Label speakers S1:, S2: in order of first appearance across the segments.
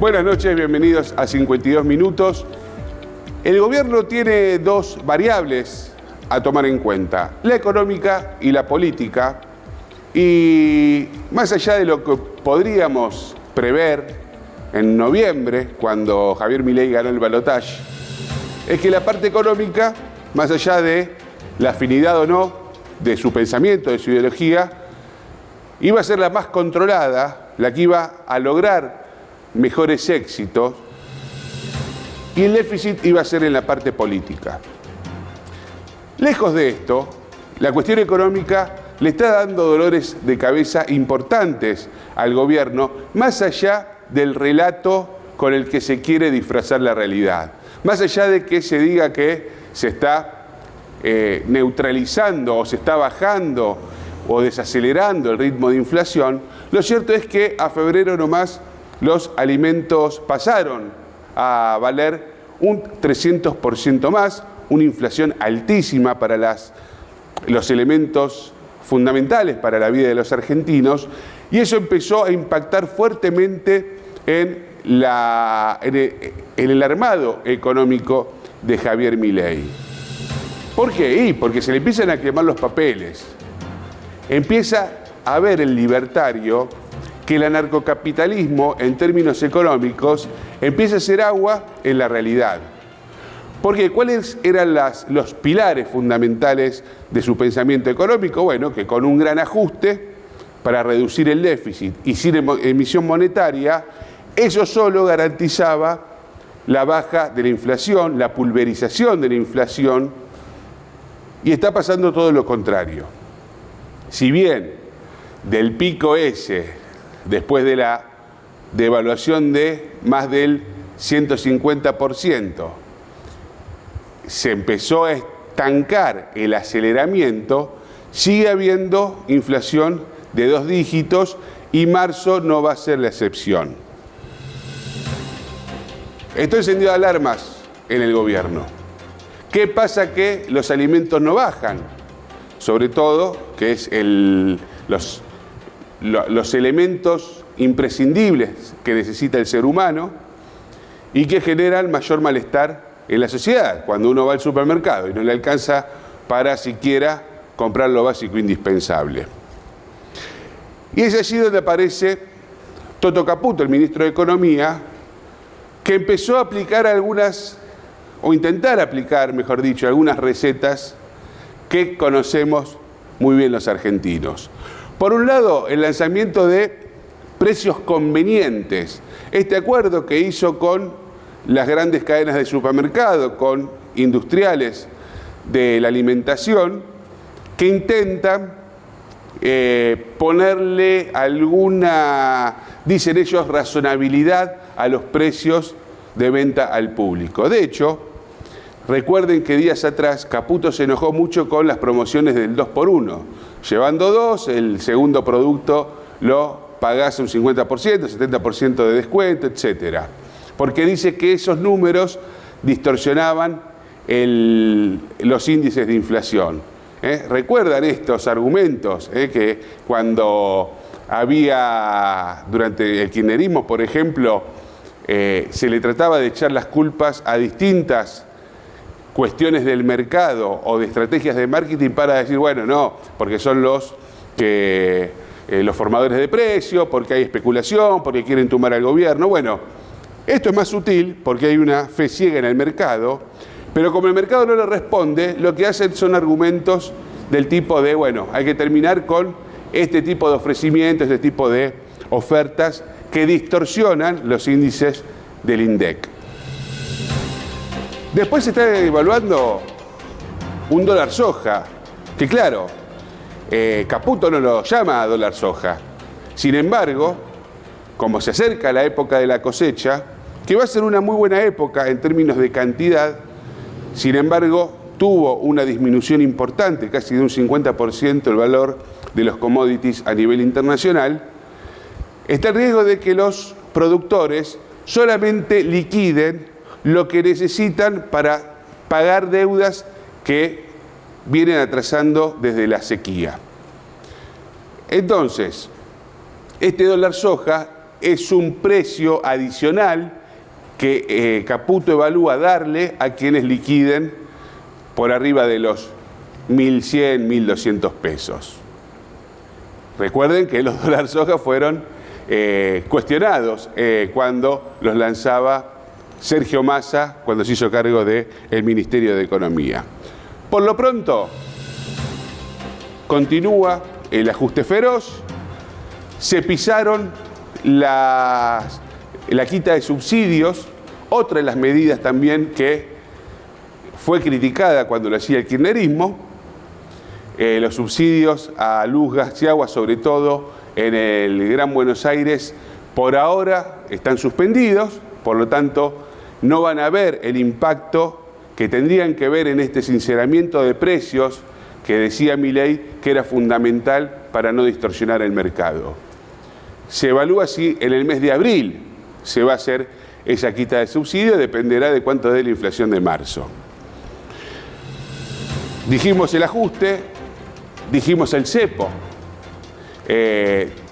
S1: Buenas noches, bienvenidos a 52 minutos. El gobierno tiene dos variables a tomar en cuenta, la económica y la política. Y más allá de lo que podríamos prever en noviembre, cuando Javier Milei ganó el balotaje, es que la parte económica, más allá de la afinidad o no de su pensamiento, de su ideología, iba a ser la más controlada, la que iba a lograr mejores éxitos, y el déficit iba a ser en la parte política. Lejos de esto, la cuestión económica le está dando dolores de cabeza importantes al gobierno, más allá del relato con el que se quiere disfrazar la realidad. Más allá de que se diga que se está neutralizando o se está bajando o desacelerando el ritmo de inflación, lo cierto es que a febrero nomás los alimentos pasaron a valer un 300% más, una inflación altísima para los elementos fundamentales para la vida de los argentinos, y eso empezó a impactar fuertemente en el armado económico de Javier Milei. ¿Por qué? Porque se le empiezan a quemar los papeles. Empieza a ver el libertario que el anarcocapitalismo, en términos económicos, empieza a ser agua en la realidad. Porque ¿cuáles eran los pilares fundamentales de su pensamiento económico? Bueno, que con un gran ajuste para reducir el déficit y sin emisión monetaria, eso solo garantizaba la baja de la inflación, la pulverización de la inflación, y está pasando todo lo contrario. Si bien del pico ese, después de la devaluación de más del 150%, se empezó a estancar el aceleramiento, sigue habiendo inflación de 2 dígitos y marzo no va a ser la excepción. Esto encendió alarmas en el gobierno. ¿Qué pasa? Que los alimentos no bajan, sobre todo, que es los elementos imprescindibles que necesita el ser humano y que generan mayor malestar en la sociedad, cuando uno va al supermercado y no le alcanza para siquiera comprar lo básico indispensable. Y es allí donde aparece Toto Caputo, el ministro de Economía, que empezó a aplicar o intentar aplicar, mejor dicho, algunas recetas que conocemos muy bien los argentinos. Por un lado, el lanzamiento de precios convenientes, este acuerdo que hizo con las grandes cadenas de supermercado, con industriales de la alimentación, que intentan ponerle alguna, dicen ellos, razonabilidad a los precios de venta al público. De hecho, recuerden que días atrás Caputo se enojó mucho con las promociones del 2x1. Llevando 2, el segundo producto lo pagás un 50%, 70% de descuento, etc. Porque dice que esos números distorsionaban los índices de inflación. ¿Recuerdan estos argumentos? Que cuando había, durante el kirchnerismo, por ejemplo, se le trataba de echar las culpas a distintas cuestiones del mercado o de estrategias de marketing para decir, bueno, no, porque son los formadores de precios, porque hay especulación, porque quieren tumbar al gobierno. Bueno, esto es más sutil porque hay una fe ciega en el mercado, pero como el mercado no le responde, lo que hacen son argumentos del tipo de, bueno, hay que terminar con este tipo de ofrecimientos, este tipo de ofertas que distorsionan los índices del INDEC. Después se está evaluando un dólar soja, que claro, Caputo no lo llama dólar soja. Sin embargo, como se acerca la época de la cosecha, que va a ser una muy buena época en términos de cantidad, sin embargo, tuvo una disminución importante, casi de un 50% el valor de los commodities a nivel internacional, está el riesgo de que los productores solamente liquiden lo que necesitan para pagar deudas que vienen atrasando desde la sequía. Entonces, este dólar soja es un precio adicional que Caputo evalúa darle a quienes liquiden por arriba de los 1.100, 1.200 pesos. Recuerden que los dólar soja fueron cuestionados cuando los lanzaba Sergio Massa, cuando se hizo cargo del Ministerio de Economía. Por lo pronto, continúa el ajuste feroz, se pisaron la quita de subsidios, otra de las medidas también que fue criticada cuando lo hacía el kirchnerismo, los subsidios a luz, gas y agua, sobre todo en el Gran Buenos Aires, por ahora están suspendidos, por lo tanto no van a ver el impacto que tendrían que ver en este sinceramiento de precios que decía Milei que era fundamental para no distorsionar el mercado. Se evalúa si en el mes de abril se va a hacer esa quita de subsidio, dependerá de cuánto dé la inflación de marzo. Dijimos el ajuste, dijimos el cepo.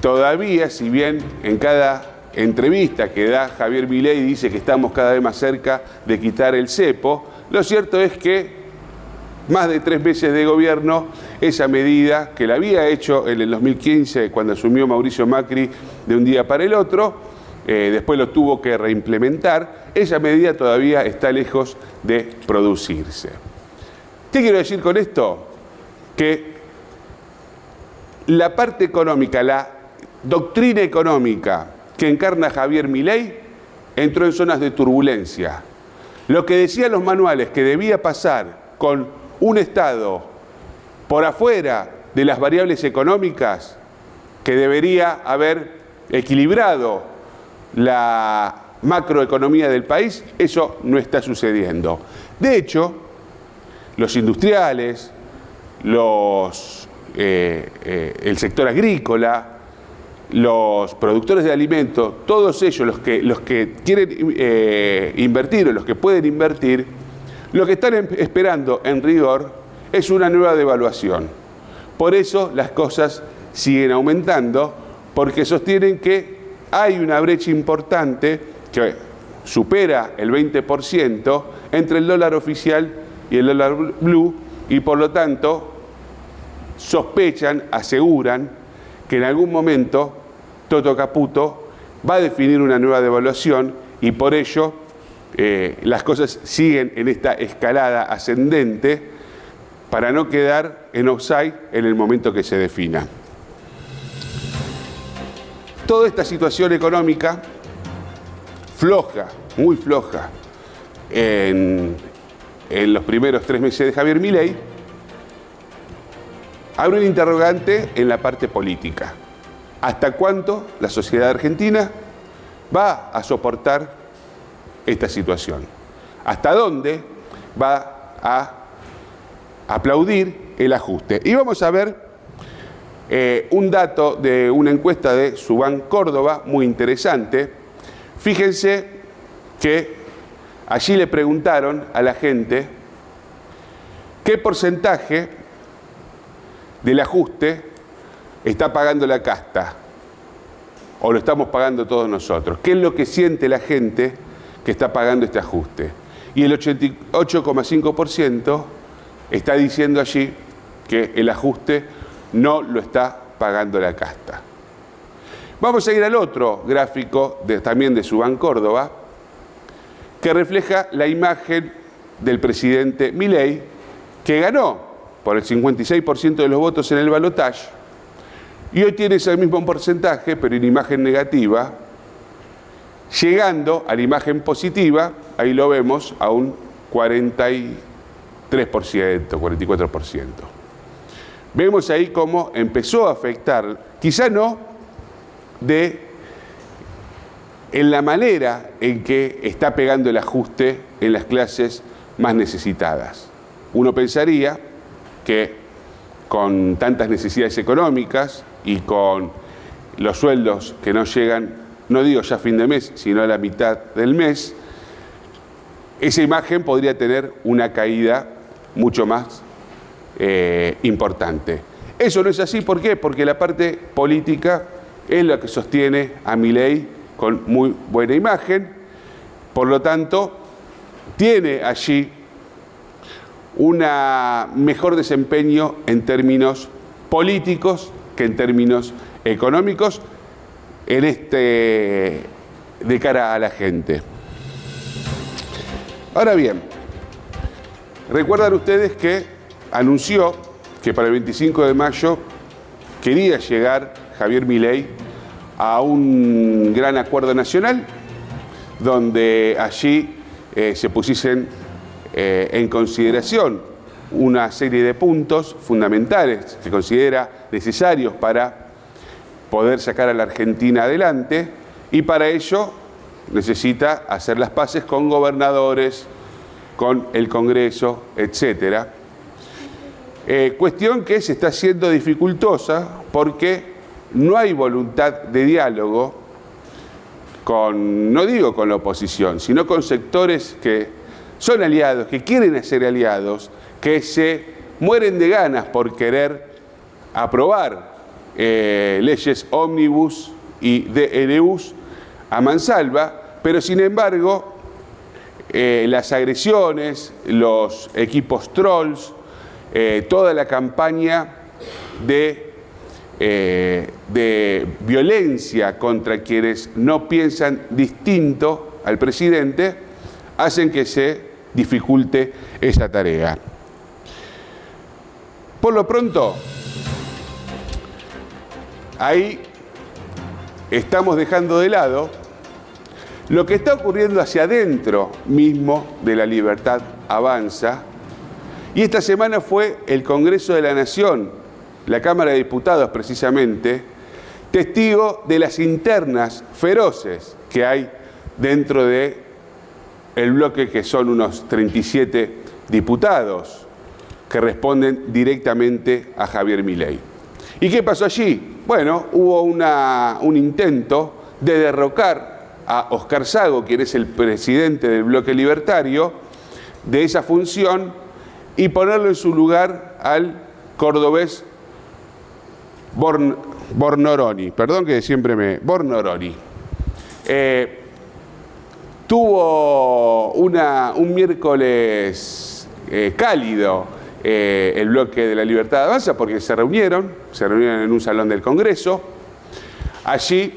S1: Todavía, si bien en cada entrevista que da Javier Milei dice que estamos cada vez más cerca de quitar el cepo, lo cierto es que más de 3 meses de gobierno, esa medida que la había hecho en el 2015 cuando asumió Mauricio Macri de un día para el otro, después lo tuvo que reimplementar, esa medida todavía está lejos de producirse. ¿Qué quiero decir con esto? Que la parte económica, la doctrina económica que encarna Javier Milei entró en zonas de turbulencia. Lo que decían los manuales que debía pasar con un Estado por afuera de las variables económicas, que debería haber equilibrado la macroeconomía del país, eso no está sucediendo. De hecho, los industriales, el sector agrícola, los productores de alimentos, todos ellos, los que quieren invertir o los que pueden invertir, lo que están esperando en rigor es una nueva devaluación. Por eso las cosas siguen aumentando, porque sostienen que hay una brecha importante que supera el 20% entre el dólar oficial y el dólar blue, y por lo tanto sospechan, aseguran que en algún momento Toto Caputo va a definir una nueva devaluación y por ello las cosas siguen en esta escalada ascendente para no quedar en offside en el momento que se defina. Toda esta situación económica floja, muy floja, en los primeros 3 meses de Javier Milei, abre un interrogante en la parte política. ¿Hasta cuánto la sociedad argentina va a soportar esta situación? ¿Hasta dónde va a aplaudir el ajuste? Y vamos a ver un dato de una encuesta de Subán Córdoba muy interesante. Fíjense que allí le preguntaron a la gente qué porcentaje del ajuste está pagando la casta o lo estamos pagando todos nosotros. ¿Qué es lo que siente la gente que está pagando este ajuste? Y el 88,5% está diciendo allí que el ajuste no lo está pagando la casta. Vamos a ir al otro gráfico también de Subán Córdoba, que refleja la imagen del presidente Milei, que ganó por el 56% de los votos en el balotaje, y hoy tiene ese mismo porcentaje, pero en imagen negativa, llegando a la imagen positiva, ahí lo vemos, a un 43%, 44%. Vemos ahí cómo empezó a afectar, quizá no en la manera en que está pegando el ajuste en las clases más necesitadas. Uno pensaría que con tantas necesidades económicas y con los sueldos que no llegan, no digo ya a fin de mes, sino a la mitad del mes, esa imagen podría tener una caída mucho más importante. Eso no es así, ¿por qué? Porque la parte política es la que sostiene a Milei con muy buena imagen, por lo tanto, tiene allí un mejor desempeño en términos políticos que en términos económicos de cara a la gente. Ahora bien, recuerdan ustedes que anunció que para el 25 de mayo quería llegar Javier Milei a un gran acuerdo nacional, donde allí se pusiesen en consideración una serie de puntos fundamentales que considera necesarios para poder sacar a la Argentina adelante, y para ello necesita hacer las paces con gobernadores, con el Congreso, etcétera. Cuestión que se está haciendo dificultosa porque no hay voluntad de diálogo no digo con la oposición, sino con sectores que son aliados, que quieren ser aliados, que se mueren de ganas por querer aprobar leyes ómnibus y DNUs a mansalva, pero sin embargo las agresiones, los equipos trolls, toda la campaña de violencia contra quienes no piensan distinto al presidente, hacen que se dificulte esa tarea. Por lo pronto, ahí estamos dejando de lado lo que está ocurriendo hacia adentro mismo de La Libertad Avanza, y esta semana fue el Congreso de la Nación, la Cámara de Diputados precisamente, testigo de las internas feroces que hay dentro del bloque, que son unos 37 diputados que responden directamente a Javier Milei. ¿Y qué pasó allí? Bueno, hubo un intento de derrocar a Oscar Sago, quien es el presidente del bloque libertario, de esa función, y ponerlo en su lugar al cordobés Bornoroni, Bornoroni. Tuvo un miércoles cálido el bloque de La Libertad Avanza, porque se reunieron en un salón del Congreso. Allí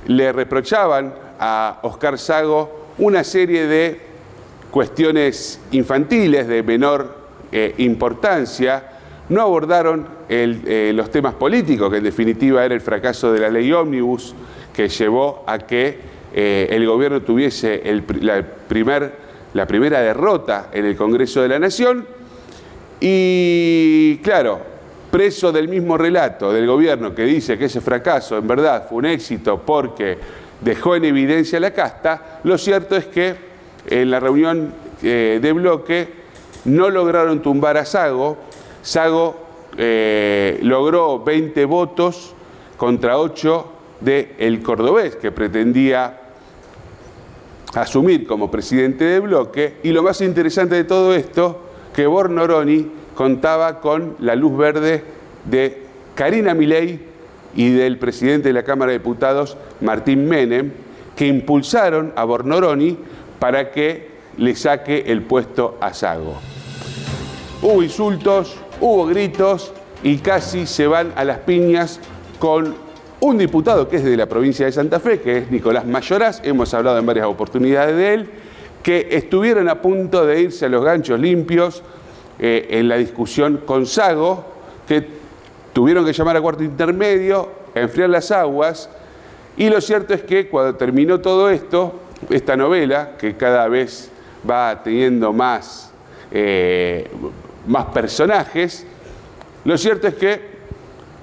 S1: le reprochaban a Oscar Sago una serie de cuestiones infantiles de menor importancia. No abordaron los temas políticos, que en definitiva era el fracaso de la ley ómnibus, que llevó a que el gobierno tuviese la primera derrota en el Congreso de la Nación. Y claro, preso del mismo relato del gobierno que dice que ese fracaso en verdad fue un éxito porque dejó en evidencia la casta, lo cierto es que en la reunión de bloque no lograron tumbar a Sago. Sago logró 20 votos contra 8 del cordobés, que pretendía asumir como presidente de bloque. Y lo más interesante de todo esto, que Bornoroni contaba con la luz verde de Karina Milei y del presidente de la Cámara de Diputados, Martín Menem, que impulsaron a Bornoroni para que le saque el puesto a Sago. Hubo insultos, hubo gritos y casi se van a las piñas con un diputado que es de la provincia de Santa Fe, que es Nicolás Mayoraz. Hemos hablado en varias oportunidades de él, que estuvieron a punto de irse a los ganchos limpios en la discusión con Sago, que tuvieron que llamar a cuarto intermedio, a enfriar las aguas. Y lo cierto es que cuando terminó todo esto, esta novela, que cada vez va teniendo más personajes, lo cierto es que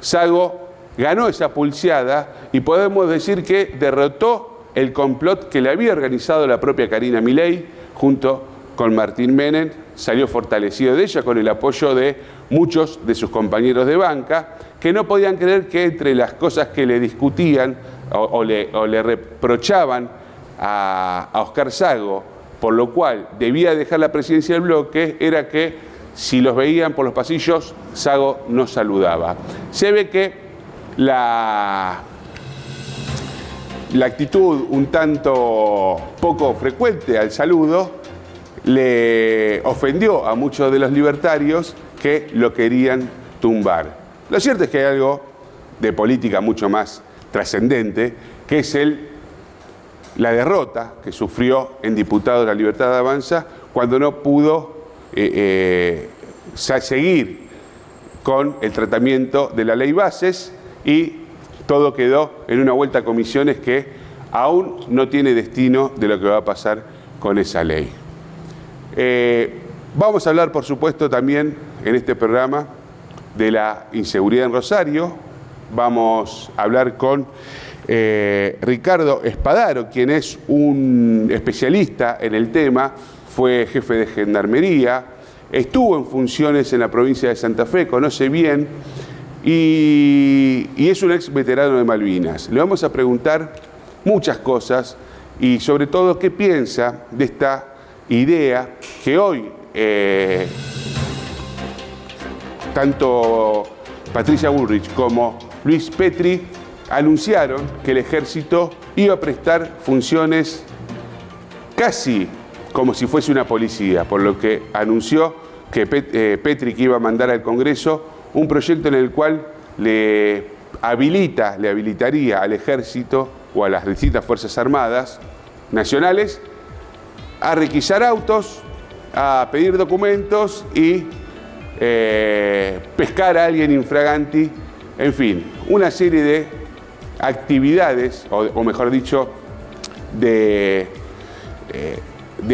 S1: Sago ganó esa pulseada y podemos decir que derrotó el complot que le había organizado la propia Karina Milei junto con Martín Menem. Salió fortalecido de ella con el apoyo de muchos de sus compañeros de banca, que no podían creer que entre las cosas que le discutían o le reprochaban a Oscar Sago, por lo cual debía dejar la presidencia del bloque, era que si los veían por los pasillos, Sago no saludaba. Se ve que la la actitud un tanto poco frecuente al saludo le ofendió a muchos de los libertarios que lo querían tumbar. Lo cierto es que hay algo de política mucho más trascendente, que es la derrota que sufrió en diputados La Libertad Avanza cuando no pudo seguir con el tratamiento de la ley Bases y todo quedó en una vuelta a comisiones que aún no tiene destino de lo que va a pasar con esa ley. Vamos a hablar, por supuesto, también en este programa de la inseguridad en Rosario. Vamos a hablar con Ricardo Espadaro, quien es un especialista en el tema, fue jefe de gendarmería, estuvo en funciones en la provincia de Santa Fe, conoce bien y es un ex veterano de Malvinas. Le vamos a preguntar muchas cosas y sobre todo qué piensa de esta idea que hoy tanto Patricia Bullrich como Luis Petri anunciaron que el ejército iba a prestar funciones casi como si fuese una policía, por lo que anunció que Petri que iba a mandar al Congreso un proyecto en el cual le habilitaría al ejército o a las distintas Fuerzas Armadas nacionales a requisar autos, a pedir documentos y pescar a alguien infraganti, en fin, una serie de actividades, o mejor dicho, de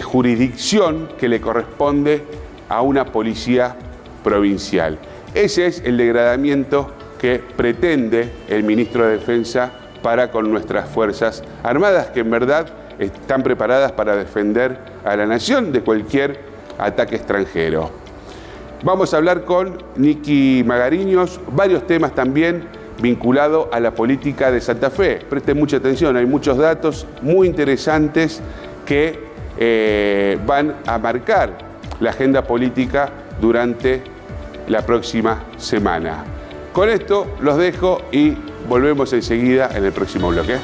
S1: jurisdicción que le corresponde a una policía provincial. Ese es el degradamiento que pretende el ministro de Defensa para con nuestras Fuerzas Armadas, que en verdad están preparadas para defender a la nación de cualquier ataque extranjero. Vamos a hablar con Nicky Magariños, varios temas también vinculados a la política de Santa Fe. Presten mucha atención, hay muchos datos muy interesantes que van a marcar la agenda política durante la próxima semana. Con esto los dejo y volvemos enseguida en el próximo bloque.